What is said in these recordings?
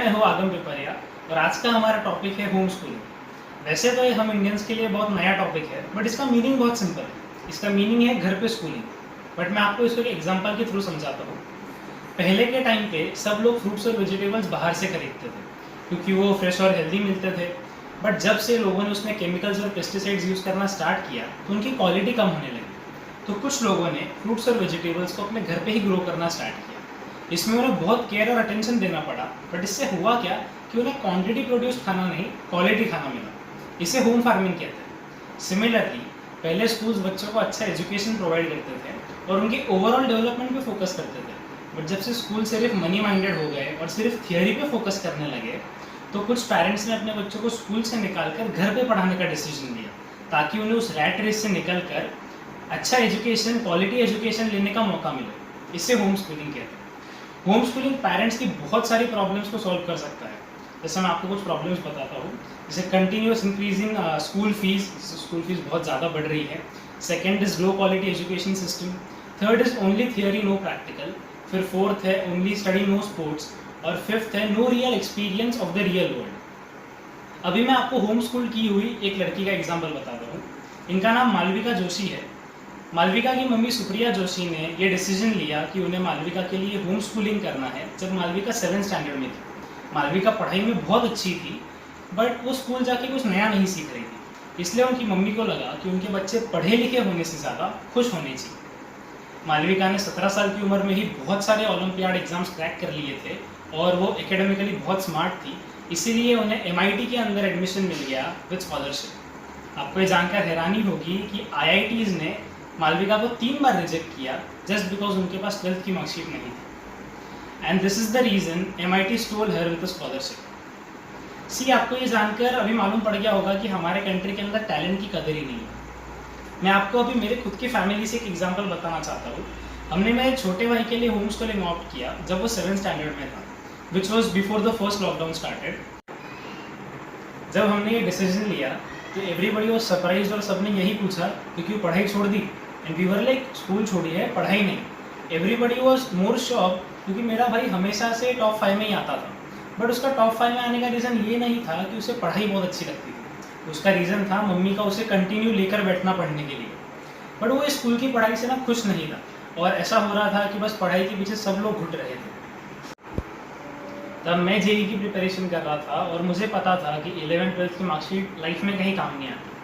मैं हूँ आगम पिपरिया और आज का हमारा टॉपिक है होम स्कूलिंग। वैसे तो ये हम इंडियंस के लिए बहुत नया टॉपिक है, बट इसका मीनिंग बहुत सिंपल है। इसका मीनिंग है घर पे स्कूलिंग। बट मैं आपको इसको एक एग्जांपल के थ्रू समझाता हूँ। पहले के टाइम पे सब लोग फ्रूट्स और वेजिटेबल्स बाहर से खरीदते थे क्योंकि वो फ्रेश और हेल्दी मिलते थे। बट जब से लोगों ने उसमें केमिकल्स और पेस्टिसाइड्स यूज़ करना स्टार्ट किया तो उनकी क्वालिटी कम होने लगी। तो कुछ लोगों ने फ्रूट्स और वेजिटेबल्स को अपने घर पे ही ग्रो करना स्टार्ट किया। इसमें उन्हें बहुत केयर और अटेंशन देना पड़ा, बट इससे हुआ क्या कि उन्हें क्वांटिटी प्रोड्यूस खाना नहीं, क्वालिटी खाना मिला। इसे होम फार्मिंग कहते हैं। सिमिलरली पहले स्कूल्स बच्चों को अच्छा एजुकेशन प्रोवाइड करते थे और उनके ओवरऑल डेवलपमेंट पे फोकस करते थे। बट जब से स्कूल सिर्फ मनी माइंडेड हो गए और सिर्फ थियोरी पे फोकस करने लगे तो कुछ पेरेंट्स ने अपने बच्चों को स्कूल से निकालकर घर पे पढ़ाने का डिसीजन लिया ताकि उन्हें उस रैट रेस से निकल कर अच्छा एजुकेशन, क्वालिटी एजुकेशन लेने का मौका मिले। इसे होम स्कूलिंग कहते हैं। होम स्कूलिंग पेरेंट्स की बहुत सारी प्रॉब्लम्स को सॉल्व कर सकता है। जैसे मैं आपको कुछ प्रॉब्लम्स बताता हूँ। जैसे कंटिन्यूस इंक्रीजिंग स्कूल फीस बहुत ज़्यादा बढ़ रही है। Second is low quality education system. Third is only theory no practical. फिर फोर्थ है ओनली स्टडी नो स्पोर्ट्स। और फिफ्थ है no real experience of the real world. अभी मैं आपको होम स्कूल की हुई एक लड़की का एग्जाम्पल बताता हूँ। इनका नाम मालविका जोशी है। मालविका की मम्मी सुप्रिया जोशी ने ये डिसीजन लिया कि उन्हें मालविका के लिए होम स्कूलिंग करना है जब मालविका 7th स्टैंडर्ड में थी। मालविका पढ़ाई में बहुत अच्छी थी, बट वो स्कूल जाके कुछ नया नहीं सीख रही थी। इसलिए उनकी मम्मी को लगा कि उनके बच्चे पढ़े लिखे होने से ज़्यादा खुश होने चाहिए। मालविका ने 17 साल की उम्र में ही बहुत सारे ओलंपियाड एग्जाम्स क्रैक कर लिए थे और वो एकेडमिकली बहुत स्मार्ट थी। इसीलिए उन्हें MIT के अंदर एडमिशन मिल गया विद स्कॉलरशिप। आपको ये जानकर हैरानी होगी कि IITs ने मालविका को 3 बार रिजेक्ट किया जस्ट बिकॉज उनके पास 12th की मार्कशीट नहीं थी। And this is the reason MIT stole her with scholarship. See, आपको ये जानकर अभी मालूम पड़ गया होगा कि हमारे कंट्री के अंदर टैलेंट की कदर ही नहीं है। मैं आपको अभी मेरे खुद की फैमिली से एक एग्जाम्पल बताना चाहता हूँ। हमने मेरे छोटे भाई के लिए होम स्कूलिंग ऑप्ट किया जब वो 7th स्टैंडर्ड में था, which was before the first lockdown started. जब हमने ये डिसीजन लिया तो एवरीबडी वॉज सरप्राइज और सबने यही पूछा कि क्यों पढ़ाई छोड़ दी। And we were like, school छोड़ी है, पढ़ाई नहीं। एवरीबडी वॉज मोर शॉक क्योंकि मेरा भाई हमेशा से टॉप 5 में ही आता था। बट उसका टॉप 5 में आने का रीज़न ये नहीं था कि उसे पढ़ाई बहुत अच्छी लगती थी। उसका रीज़न था मम्मी का उसे कंटिन्यू लेकर बैठना पढ़ने के लिए। बट वो स्कूल की पढ़ाई से ना खुश नहीं था और ऐसा हो रहा था कि बस पढ़ाई के पीछे सब लोग घुट रहे थे। तब मैं JEE की प्रिपरेशन कर रहा था और मुझे पता था कि 11th 12th की मार्कशीट लाइफ में कहीं काम नहीं आती।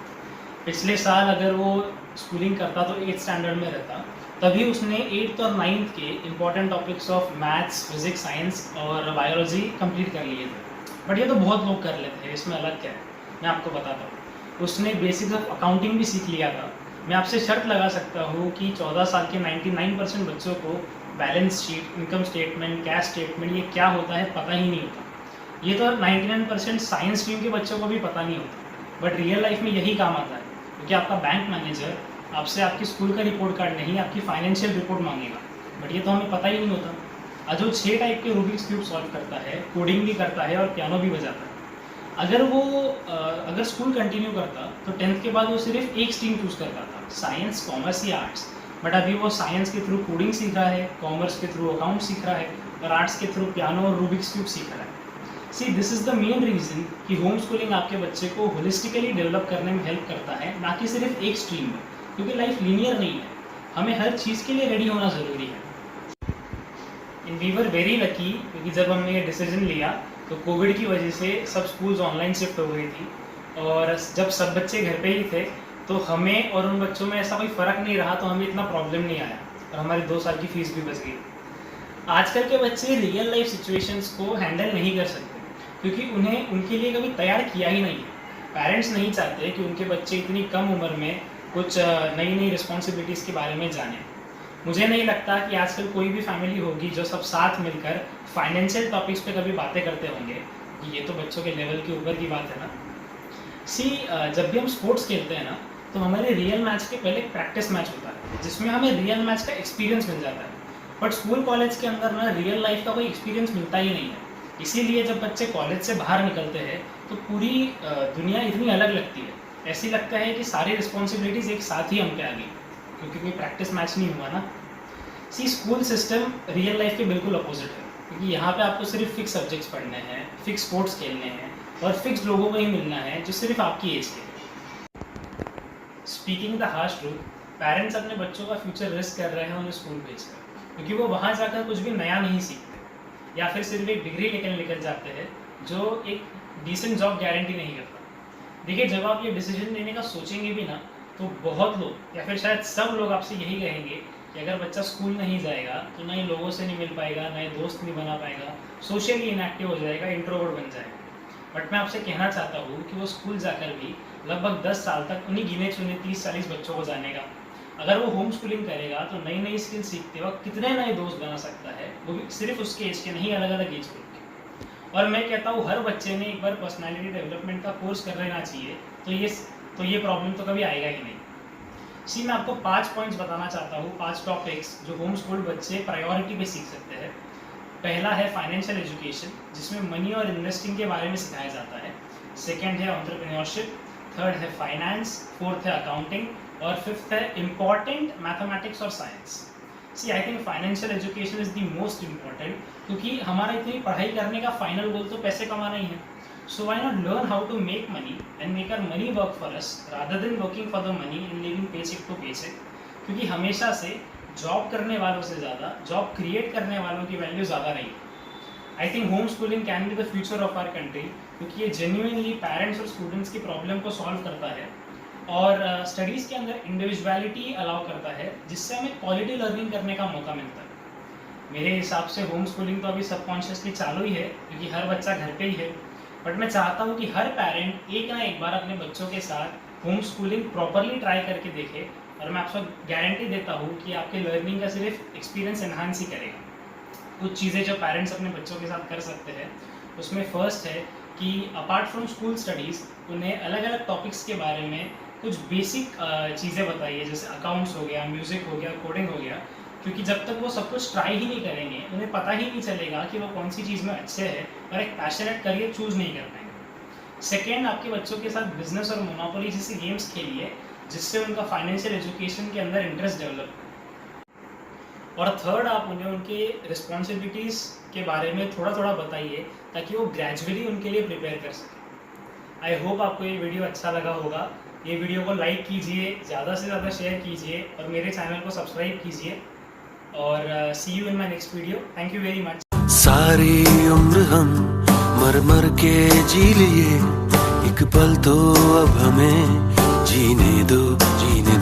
पिछले साल अगर वो स्कूलिंग करता तो 8th स्टैंडर्ड में रहता, तभी उसने 8th और 9th के important topics of maths, physics, science और बायोलॉजी कंप्लीट कर लिए थे। बट ये तो बहुत लोग कर लेते हैं, इसमें अलग क्या है, मैं आपको बताता हूँ। उसने बेसिक्स ऑफ अकाउंटिंग भी सीख लिया था। मैं आपसे शर्त लगा सकता हूँ कि 14 साल के 99% बच्चों को balance sheet, income statement, cash statement ये क्या होता है पता ही नहीं होता। ये तो 99% साइंस स्ट्रीम के बच्चों को भी पता नहीं होता, बट रियल लाइफ में यही काम आता है क्योंकि आपका बैंक मैनेजर आपसे आपकी स्कूल का रिपोर्ट कार्ड नहीं, आपकी फाइनेंशियल रिपोर्ट मांगेगा। बट ये तो हमें पता ही नहीं होता। आज वो 6 टाइप के रूबिक्स क्यूब सॉल्व करता है, कोडिंग भी करता है और पियानो भी बजाता है। अगर स्कूल कंटिन्यू करता तो 10th के बाद वो सिर्फ एक स्ट्रीम चूज़ करता था, साइंस, कॉमर्स या आर्ट्स। बट अभी वो साइंस के थ्रू कोडिंग सीख रहा है, कॉमर्स के थ्रू अकाउंट सीख रहा है और आर्ट्स के थ्रू पियानो और रूबिक्स क्यूब सीख रहा है। See, this is the main reason कि होम स्कूलिंग आपके बच्चे को होलिस्टिकली डेवलप करने में हेल्प करता है, ना कि सिर्फ एक स्ट्रीम में। क्योंकि लाइफ लीनियर नहीं है, हमें हर चीज़ के लिए रेडी होना ज़रूरी है। And we were very lucky क्योंकि जब हमने ये डिसीजन लिया तो कोविड की वजह से सब स्कूल्स ऑनलाइन शिफ्ट हो गई थी और जब सब बच्चे घर पे ही थे तो हमें और उन बच्चों में ऐसा कोई फ़र्क नहीं रहा, तो हमें इतना प्रॉब्लम नहीं आया और हमारी 2 साल की फ़ीस भी बच गई। आजकल के बच्चे रियल लाइफ सिचुएशंस को हैंडल नहीं कर सकते क्योंकि उन्हें उनके लिए कभी तैयार किया ही नहीं है। पेरेंट्स नहीं चाहते कि उनके बच्चे इतनी कम उम्र में कुछ नई नई रिस्पॉन्सिबिलिटीज़ के बारे में जाने। मुझे नहीं लगता कि आजकल कोई भी फैमिली होगी जो सब साथ मिलकर फाइनेंशियल टॉपिक्स पे कभी बातें करते होंगे कि ये तो बच्चों के लेवल के ऊपर की बात है ना। सी, जब भी हम स्पोर्ट्स खेलते हैं ना तो हमारे रियल मैच के पहले प्रैक्टिस मैच होता है जिसमें हमें रियल मैच का एक्सपीरियंस मिल जाता है। बट स्कूल कॉलेज के अंदर ना रियल लाइफ का कोई एक्सपीरियंस मिलता ही नहीं है। इसीलिए जब बच्चे कॉलेज से बाहर निकलते हैं तो पूरी दुनिया इतनी अलग लगती है। ऐसी लगता है कि सारी रिस्पॉन्सिबिलिटीज़ एक साथ ही हम पे आ गई क्योंकि कोई प्रैक्टिस मैच नहीं हुआ ना। सी, स्कूल सिस्टम रियल लाइफ के बिल्कुल अपोजिट है। क्योंकि यहाँ पे आपको सिर्फ फिक्स सब्जेक्ट्स पढ़ने हैं, फिक्स स्पोर्ट्स खेलने हैं और फिक्स लोगों को ही मिलना है जो सिर्फ आपकी एज के हैं। Speaking the harsh truth, parents अपने बच्चों का फ्यूचर रिस्क कर रहे हैं उन्हें स्कूल भेजकर, क्योंकि वो वहाँ जाकर कुछ भी नया नहीं सीखते या फिर सिर्फ एक डिग्री लेकर निकल जाते हैं जो एक डिसेंट जॉब गारंटी नहीं करता। देखिए, जब आप ये डिसीजन लेने का सोचेंगे भी ना, तो बहुत लोग या फिर शायद सब लोग आपसे यही कहेंगे कि अगर बच्चा स्कूल नहीं जाएगा तो नए लोगों से नहीं मिल पाएगा, नए दोस्त नहीं बना पाएगा, सोशली इनएक्टिव हो जाएगा, इंट्रोवर्ट बन जाएगा। बट मैं आपसे कहना चाहता हूँ कि वो स्कूल जाकर भी लगभग 10 साल तक उन्हीं गिने चुने 30-40 बच्चों को जानेगा। अगर वो होम स्कूलिंग करेगा तो नई नई स्किल सीखते वक्त कितने नए दोस्त बना सकता है, वो भी सिर्फ उसके एज के नहीं, अलग अलग एज ग्रुप के। और मैं कहता हूँ हर बच्चे ने एक बार पर्सनैलिटी डेवलपमेंट का कोर्स कर लेना चाहिए, तो ये प्रॉब्लम तो कभी आएगा ही नहीं। मैं आपको 5 पॉइंट्स बताना चाहता हूँ, 5 टॉपिक्स जो होम स्कूल बच्चे प्रायोरिटी पे सीख सकते हैं। पहला है फाइनेंशियल एजुकेशन, जिसमें मनी और इन्वेस्टिंग के बारे में सिखाया जाता है। सेकंड है एंटरप्रेन्योरशिप, थर्ड है फाइनेंस, फोर्थ है अकाउंटिंग और फिफ्थ है इम्पॉर्टेंट मैथमेटिक्स और science. I think financial education is the most important, क्योंकि हमारा इतनी पढ़ाई करने का फाइनल गोल तो पैसे कमाना ही है। So why not learn how to make money and make our money work for us rather than working for the money and living paycheck to paycheck? क्योंकि हमेशा से जॉब करने वालों से ज़्यादा जॉब क्रिएट करने वालों की वैल्यू ज़्यादा रही है। I think home schooling can be the future of our country, क्योंकि ये जेन्युइनली पेरेंट्स और स्टूडेंट्स की प्रॉब्लम को सॉल्व करता है और स्टडीज़ के अंदर इंडिविजुअलिटी अलाउ करता है, जिससे हमें क्वालिटी लर्निंग करने का मौका मिलता है। मेरे हिसाब से होम स्कूलिंग तो अभी सबकॉन्शियसली चालू ही है, क्योंकि हर बच्चा घर पे ही है। बट मैं चाहता हूँ कि हर पेरेंट एक ना एक बार अपने बच्चों के साथ होम स्कूलिंग प्रॉपरली ट्राई करके देखे, और मैं आपको गारंटी देता हूँ कि आपके लर्निंग का सिर्फ एक्सपीरियंस एनहांस ही करेगा। कुछ चीज़ें जो पेरेंट्स अपने बच्चों के साथ कर सकते हैं, उसमें फर्स्ट है कि अपार्ट फ्रॉम स्कूल स्टडीज़ उन्हें अलग अलग टॉपिक्स के बारे में कुछ बेसिक चीज़ें बताइए, जैसे अकाउंट्स हो गया, म्यूज़िक हो गया, कोडिंग हो गया। क्योंकि जब तक वो सब कुछ ट्राई ही नहीं करेंगे, उन्हें पता ही नहीं चलेगा कि वो कौन सी चीज़ में अच्छे हैं और एक पैशनेट करियर चूज़ नहीं कर पाएंगे। सेकेंड, आपके बच्चों के साथ बिजनेस और मोनोपोली जैसे गेम्स खेलिए, जिससे उनका फाइनेंशियल एजुकेशन के अंदर इंटरेस्ट डेवलप हो। और थर्ड, आप उन्हें उनके रिस्पॉन्सिबिलिटीज़ के बारे में थोड़ा थोड़ा बताइए, ताकि वो ग्रेजुअली उनके लिए प्रिपेयर कर सकें। आई होप आपको ये वीडियो अच्छा लगा होगा। ये वीडियो को लाइक कीजिए, ज़्यादा से ज़्यादा शेयर कीजिए और मेरे चैनल को सब्सक्राइब कीजिए। और see you in my next video. Thank you very much. सारी उम्र हम मर मर के जी लिए, एक पल तो अब हमें जीने दो, जीने